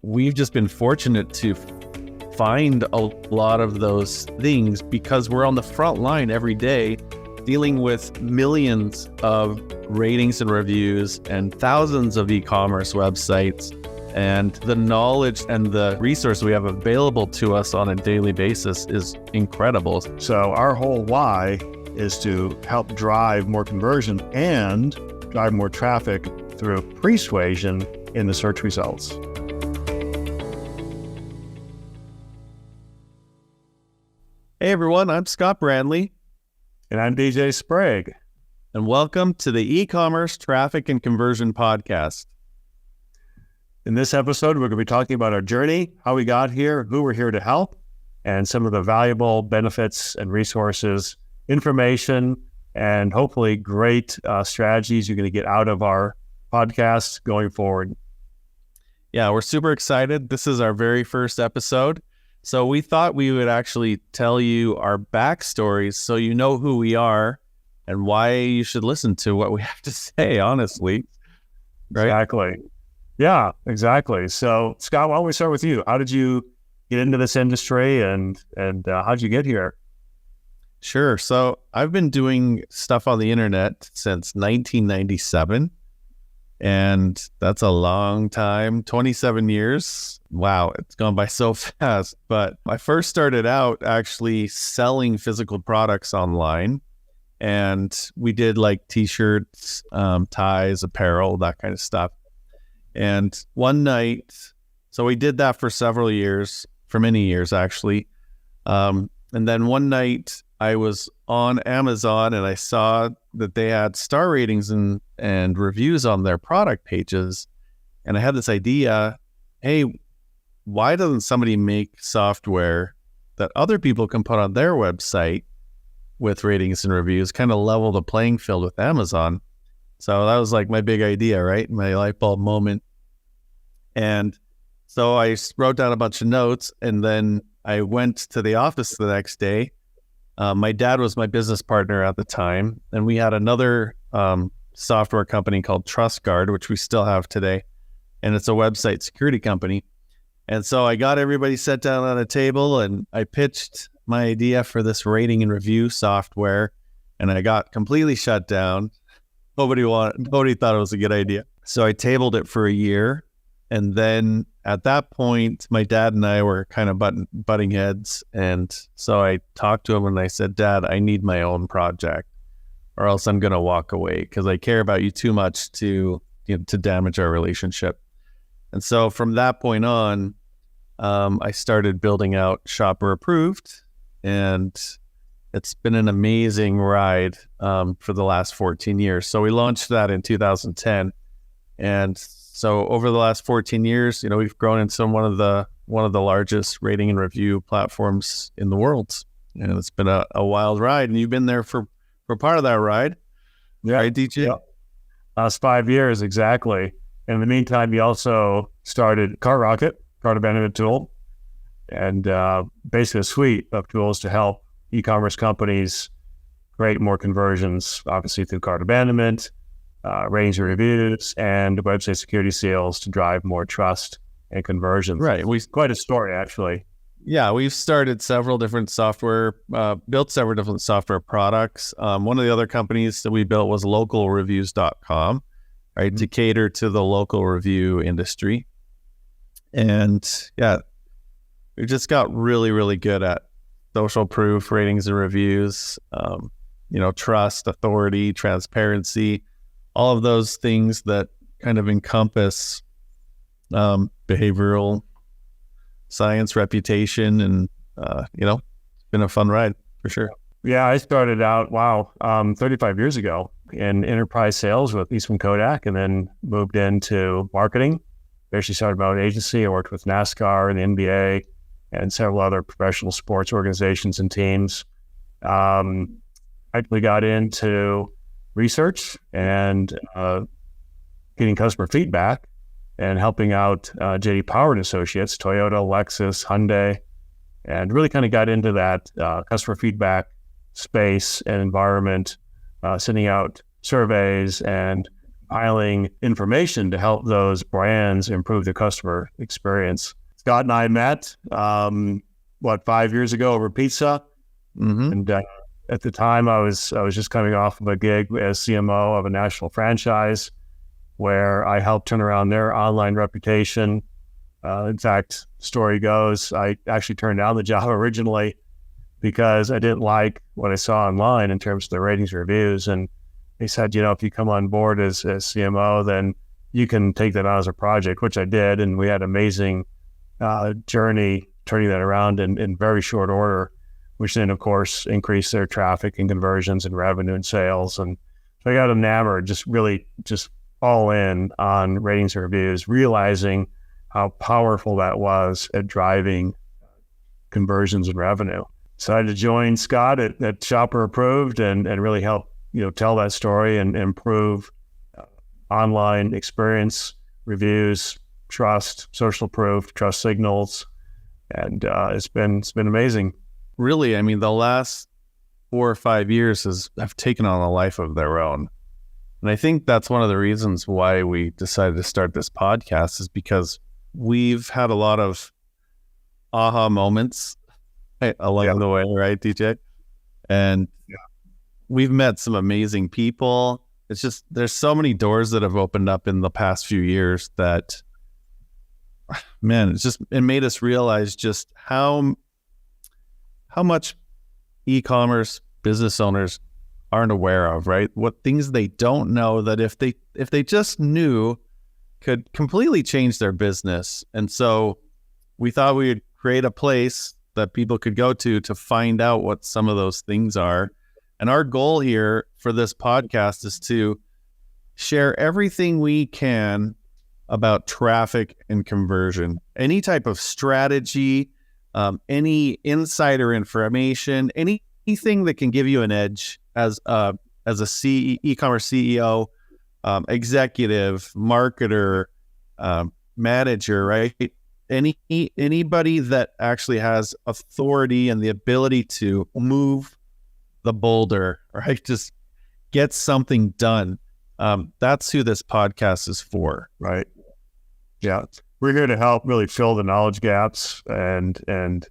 we've just been fortunate to find a lot of those things because we're on the front line every day dealing with millions of ratings and reviews and thousands of e-commerce websites, and the knowledge and the resource we have available to us on a daily basis is incredible. So our whole why is to help drive more conversion and drive more traffic through persuasion in the search results. Hey everyone, I'm Scott Brandley. And I'm DJ Sprague. And welcome to the E-commerce Traffic and Conversion Podcast. In this episode, we're going to be talking about our journey, how we got here, who we're here to help, and some of the valuable benefits and resources, information, and hopefully great strategies you're going to get out of our podcast going forward. Yeah, we're super excited. This is our very first episode. So we thought we would actually tell you our backstories so you know who we are and why you should listen to what we have to say, honestly. Right? Exactly. Yeah, exactly. So, Scott, why don't we start with you? How did you get into this industry and how did you get here? Sure. So I've been doing stuff on the internet since 1997. And that's a long time, 27 years. Wow, it's gone by so fast. But I first started out actually selling physical products online. And we did like t-shirts, ties, apparel, that kind of stuff. And one night, so we did that for several years, for many years actually. And then one night I was on Amazon and I saw that they had star ratings and reviews on their product pages. And I had this idea, hey, why doesn't somebody make software that other people can put on their website with ratings and reviews, kind of level the playing field with Amazon? So that was like my big idea, right? My light bulb moment. And so I wrote down a bunch of notes and then I went to the office the next day. My dad was my business partner at the time, and we had another software company called TrustGuard, which we still have today, and it's a website security company. And so I got everybody set down on a table, and I pitched my idea for this rating and review software, and I got completely shut down. Nobody thought it was a good idea. So I tabled it for a year. And then at that point, my dad and I were kind of butting heads. And so I talked to him and I said, Dad, I need my own project or else I'm going to walk away because I care about you too much to damage our relationship. And so from that point on, I started building out Shopper Approved, and it's been an amazing ride for the last 14 years. So we launched that in 2010. And so over the last 14 years, we've grown into one of the largest rating and review platforms in the world. And it's been a wild ride. And you've been there for part of that ride. Yeah. Right, DJ? Yeah. Last 5 years, exactly. In the meantime, you also started CartRocket, cart abandonment tool, and basically a suite of tools to help e-commerce companies create more conversions, obviously through cart abandonment, ratings and reviews, and website security seals to drive more trust and conversions. Right. Quite a story, actually. Yeah, we've started built several different software products. One of the other companies that we built was localreviews.com, right, to cater to the local review industry. And yeah, we just got really, really good at social proof, ratings and reviews, trust, authority, transparency, all of those things that kind of encompass behavioral science, reputation, and it's been a fun ride for sure. Yeah, I started out 35 years ago in enterprise sales with Eastman Kodak, and then moved into marketing. Basically started my own agency. I worked with NASCAR and the NBA and several other professional sports organizations and teams. I actually got into research and getting customer feedback and helping out J.D. Power and Associates, Toyota, Lexus, Hyundai, and really kind of got into that customer feedback space and environment, sending out surveys and compiling information to help those brands improve their customer experience. Scott and I met, 5 years ago over pizza. Mm-hmm. And at the time, I was just coming off of a gig as CMO of a national franchise where I helped turn around their online reputation. In fact, story goes, I actually turned down the job originally because I didn't like what I saw online in terms of the ratings reviews. And they said, if you come on board as CMO, then you can take that on as a project, which I did. And we had an amazing journey turning that around in very short order, which then, of course, increased their traffic and conversions and revenue and sales. And so I got enamored, just all in on ratings and reviews, realizing how powerful that was at driving conversions and revenue. Decided to join Scott at Shopper Approved and really help tell that story and improve online experience, reviews, trust, social proof, trust signals, and it's been amazing. Really, I mean, the last 4 or 5 years have taken on a life of their own. And I think that's one of the reasons why we decided to start this podcast, is because we've had a lot of aha moments along the way, right, DJ? And we've met some amazing people. It's just, there's so many doors that have opened up in the past few years that, man, it made us realize just how much e-commerce business owners aren't aware of, right? What things they don't know that if they just knew could completely change their business. And so we thought we would create a place that people could go to find out what some of those things are. And our goal here for this podcast is to share everything we can about traffic and conversion, any type of strategy, any insider information, anything that can give you an edge as a e-commerce CEO, executive, marketer, manager, right? Anybody that actually has authority and the ability to move the boulder, right? Just get something done. That's who this podcast is for. Right. Yeah. We're here to help really fill the knowledge gaps and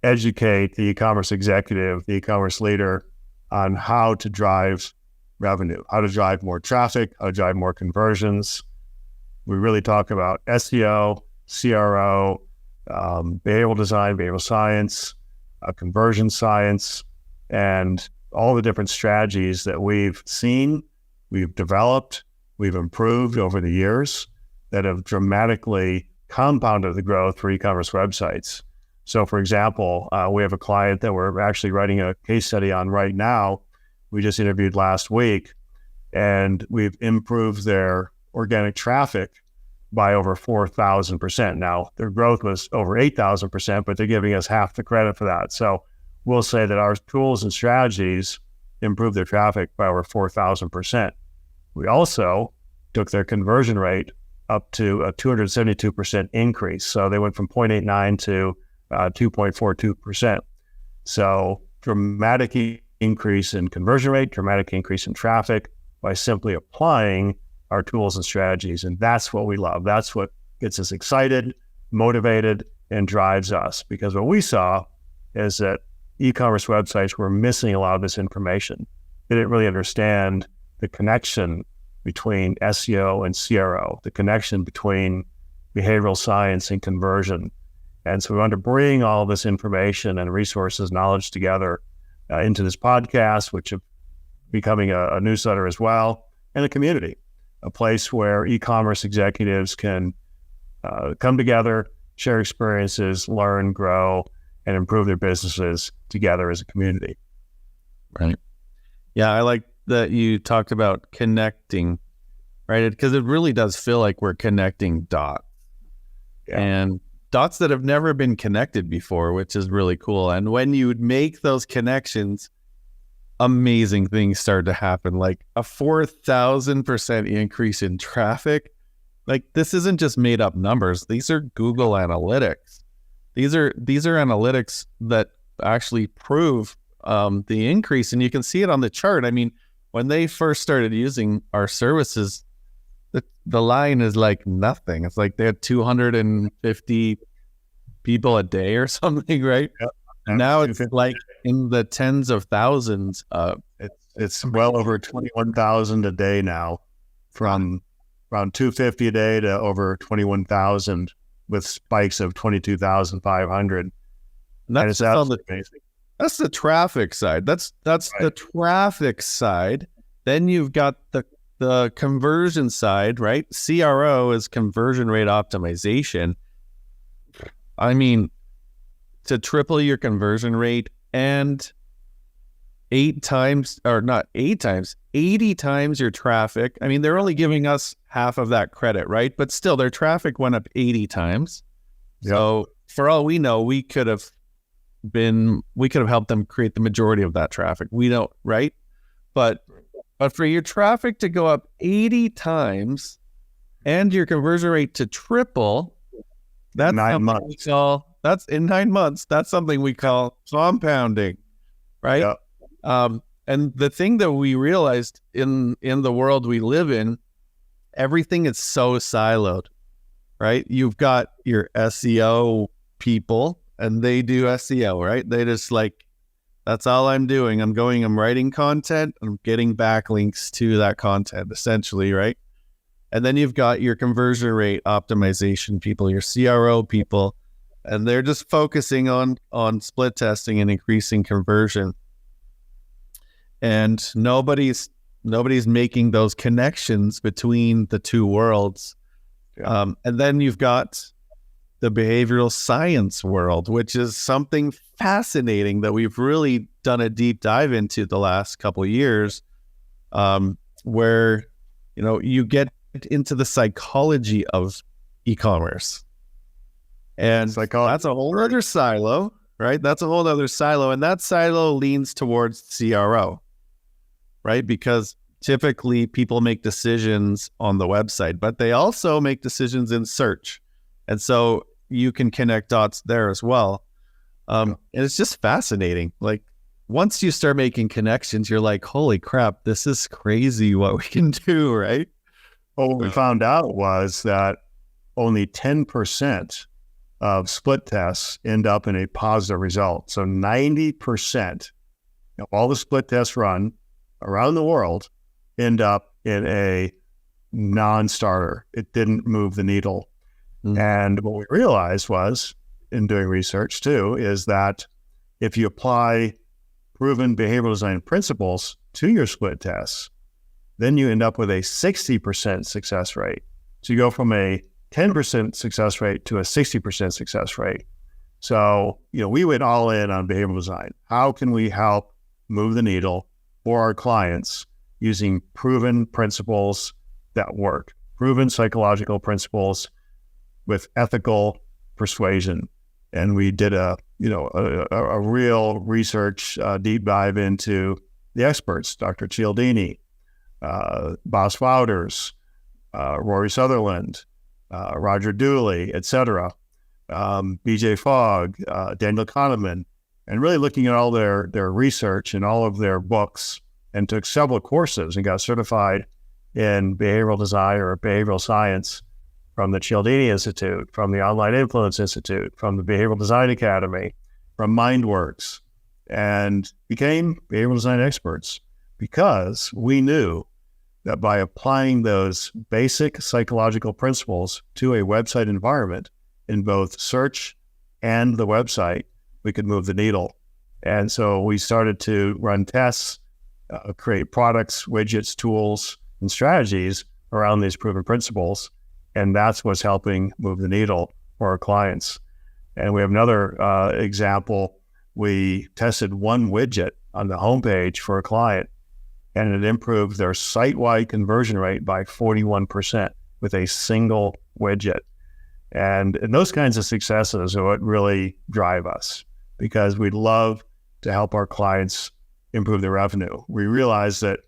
educate the e-commerce executive, the e-commerce leader on how to drive revenue, how to drive more traffic, how to drive more conversions. We really talk about SEO, CRO, behavioral design, behavioral science, conversion science, and all the different strategies that we've seen, we've developed, we've improved over the years that have dramatically compounded the growth for e-commerce websites. So, for example, we have a client that we're actually writing a case study on right now. We just interviewed last week, and we've improved their organic traffic by over 4,000%. Now, their growth was over 8,000%, but they're giving us half the credit for that. So we'll say that our tools and strategies improved their traffic by over 4,000%. We also took their conversion rate up to a 272% increase. So they went from 0.89 to 2.42%. So dramatic increase in conversion rate, dramatic increase in traffic by simply applying our tools and strategies. And that's what we love. That's what gets us excited, motivated, and drives us. Because what we saw is that e-commerce websites were missing a lot of this information. They didn't really understand the connection between SEO and CRO, the connection between behavioral science and conversion. And so we wanted to bring all this information and resources, knowledge together into this podcast, which is becoming a newsletter as well, and a community, a place where e-commerce executives can come together, share experiences, learn, grow, and improve their businesses together as a community. Right. Yeah, I like that you talked about connecting, right? Because it really does feel like we're connecting dots. Yeah. And dots that have never been connected before, which is really cool. And when you make those connections, amazing things start to happen, like a 4,000% increase in traffic. Like, this isn't just made up numbers. These are Google Analytics. These are analytics that actually prove the increase, and you can see it on the chart. I mean, when they first started using our services, the line is like nothing. It's like they have 250 people a day or something, right? Yep. Now it's like in the tens of thousands. It's well over 21,000 a day now, from around 250 a day to over 21,000, with spikes of 22,500. And that's amazing. That's the traffic side. That's Right. the traffic side. Then you've got the conversion side, right? CRO is conversion rate optimization. I mean, to triple your conversion rate and 80 times your traffic. I mean, they're only giving us half of that credit, right? But still, their traffic went up 80 times. Yep. So for all we know, we could have helped them create the majority of that traffic. We don't, right? But for your traffic to go up 80 times and your conversion rate to triple, that's 9 months. That's in 9 months. That's something we call compounding, right? Yep. And the thing that we realized in the world we live in, everything is so siloed, right? You've got your SEO people and they do SEO, right? They just like, that's all I'm doing. I'm writing content, I'm getting backlinks to that content essentially, right? And then you've got your conversion rate optimization people, your CRO people, and they're just focusing on split testing and increasing conversion. And nobody's making those connections between the two worlds. Yeah. And then you've got the behavioral science world, which is something fascinating that we've really done a deep dive into the last couple of years, where, you get into the psychology of e-commerce. And that's a whole other silo, right? That's a whole other silo. And that silo leans towards CRO, right? Because typically people make decisions on the website, but they also make decisions in search. And so you can connect dots there as well. And it's just fascinating. Like, once you start making connections, you're like, holy crap, this is crazy what we can do, right? Well, what we found out was that only 10% of split tests end up in a positive result. So 90% of all the split tests run around the world end up in a non-starter. It didn't move the needle. Mm-hmm. And what we realized was, in doing research too, is that if you apply proven behavioral design principles to your split tests, then you end up with a 60% success rate. So you go from a 10% success rate to a 60% success rate. So, we went all in on behavioral design. How can we help move the needle for our clients using proven principles that work, proven psychological principles with ethical persuasion? And we did a real research deep dive into the experts, Dr. Cialdini, Bas Wouters, Rory Sutherland, Roger Dooley, etc., BJ Fogg, Daniel Kahneman, and really looking at all their research and all of their books, and took several courses and got certified in behavioral design or behavioral science from the Cialdini Institute, from the Online Influence Institute, from the Behavioral Design Academy, from MindWorks, and became behavioral design experts because we knew that by applying those basic psychological principles to a website environment in both search and the website, we could move the needle. And so we started to run tests, create products, widgets, tools, and strategies around these proven principles. And that's what's helping move the needle for our clients. And we have another example. We tested one widget on the homepage for a client, and it improved their site-wide conversion rate by 41% with a single widget. And those kinds of successes are what really drive us, because we'd love to help our clients improve their revenue. We realize that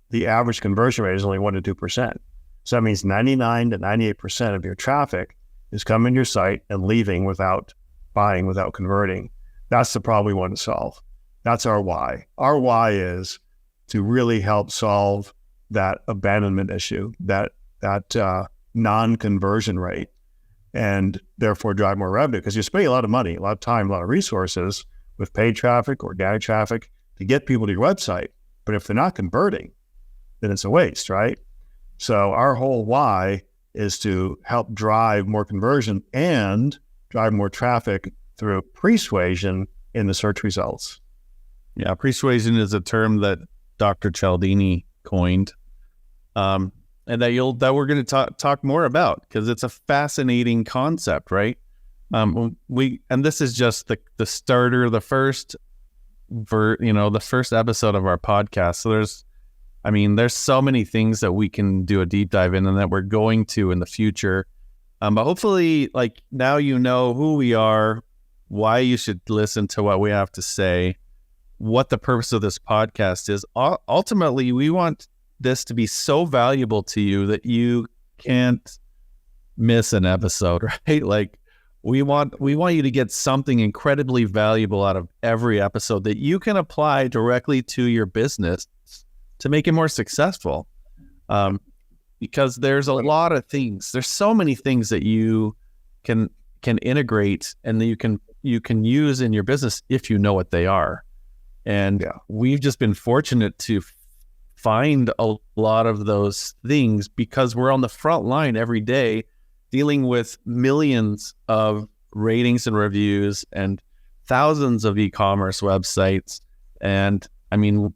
the average conversion rate is only 1% to 2%. So that means 99 to 98% of your traffic is coming to your site and leaving without buying, without converting. That's the problem we want to solve. That's our why. Our why is to really help solve that abandonment issue, that that non-conversion rate, and therefore drive more revenue, because you're spending a lot of money, a lot of time, a lot of resources with paid traffic, organic traffic to get people to your website. But if they're not converting, then it's a waste, right? So our whole why is to help drive more conversion and drive more traffic through persuasion in the search results. Yeah, persuasion is a term that Dr. Cialdini coined, and that we're going to talk more about, because it's a fascinating concept, right? And this is just the starter, the first episode of our podcast. So there's so many things that we can do a deep dive in, and that we're going to in the future. But hopefully, like, now you know who we are, why you should listen to what we have to say, what the purpose of this podcast is. Ultimately, we want this to be so valuable to you that you can't miss an episode, right? Like, we want you to get something incredibly valuable out of every episode that you can apply directly to your business to make it more successful. Because there's a lot of things, there's so many things that you can integrate and that you can use in your business if you know what they are. And we've just been fortunate to find a lot of those things, because we're on the front line every day dealing with millions of ratings and reviews and thousands of e-commerce websites. And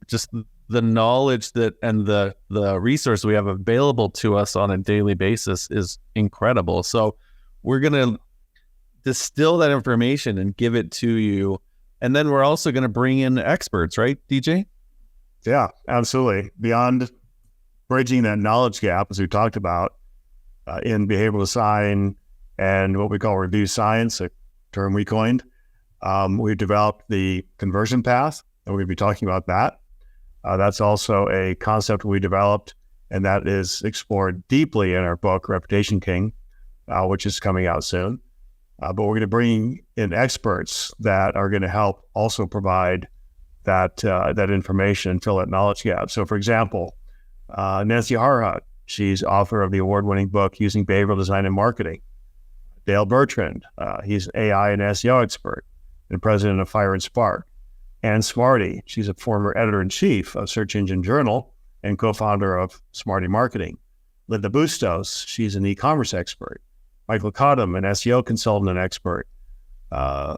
just the knowledge that and the resource we have available to us on a daily basis is incredible. So we're going to distill that information and give it to you. And then we're also going to bring in experts, right, DJ? Yeah, absolutely. Beyond bridging that knowledge gap, as we talked about, in behavioral design and what we call review science, a term we coined, we've developed the conversion path, and we're going to be talking about that. That's also a concept we developed, and that is explored deeply in our book, Reputation King, which is coming out soon. But we're going to bring in experts that are going to help also provide that information and fill that knowledge gap. So, for example, Nancy Harhut, she's author of the award-winning book, Using Behavioral Design in Marketing. Dale Bertrand, he's an AI and SEO expert and president of Fire and Spark. Ann Smarty, she's a former editor-in-chief of Search Engine Journal and co-founder of Smarty Marketing. Linda Bustos, she's an e-commerce expert. Michael Cottom, an SEO consultant and expert.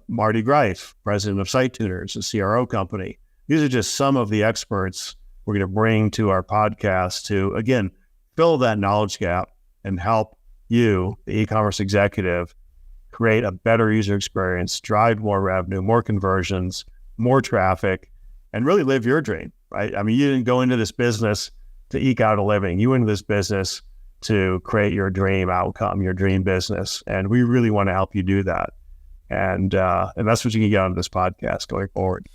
Marty Greif, president of Site Tuners, a CRO company. These are just some of the experts we're going to bring to our podcast to, again, fill that knowledge gap and help you, the e-commerce executive, create a better user experience, drive more revenue, more conversions, more traffic, and really live your dream, right? You didn't go into this business to eke out a living. You went into this business to create your dream outcome, your dream business. And we really want to help you do that. And that's what you can get out of this podcast going forward.